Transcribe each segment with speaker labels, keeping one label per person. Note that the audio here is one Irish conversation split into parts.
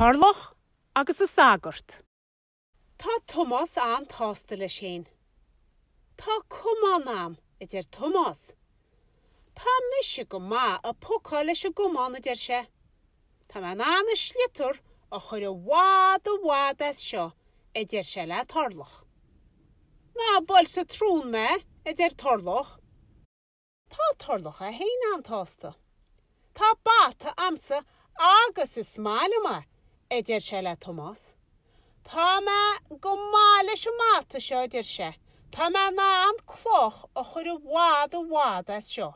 Speaker 1: Tarlach agus a sagart.
Speaker 2: Tá Thomas an tásta le sin. Tá cumán am idir Thomas. Tá mise go má a póca leis a gumán idir se. Tá man an slitur a chuir a bhád as seo idir se le tarlach. Ná bol sa trún me idir tarlach. Tá tarlach a héin an tásta. Tá bata amsa agus is smáile ma idir se le Thomas. Tá me go má leis a máta seo idir se. Tá me ná an cloch a chuir a bhád as seo.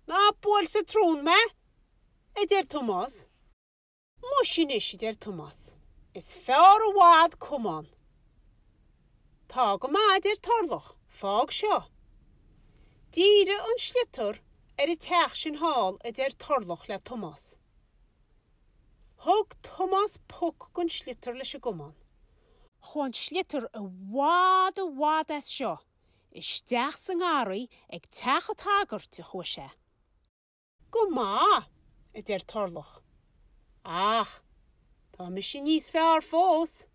Speaker 2: Ná bol sa trún me idir Thomas. Musin is idir Thomas. Is fear a bhád cumán. Tá go má idir tarlach fág seo. Díre an slitur i teach sin hall idir tarlach le Thomas. Thug Thomas puc gon slitur leis a gumán. Chun slitur a bhád as seo. Is deach san áraí ag teach a tagart a chu sé. Go má idir tarlach. Ach, tá me sin níos fearr fós.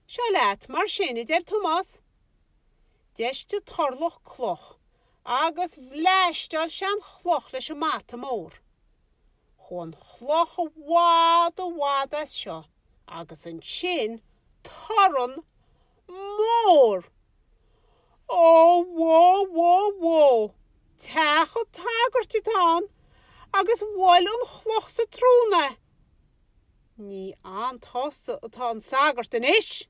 Speaker 2: Se leat mar sin idir Thomas. Deiste tarlach cloch, agus bhleistal sean chloch leis a máta mór. Chun chloch a bhád as seo, agus an sin taran mór. Wó. Teach a tagart tán, agus bhil an chloch sa trúna. Ní an tásta atá an sagart in ish.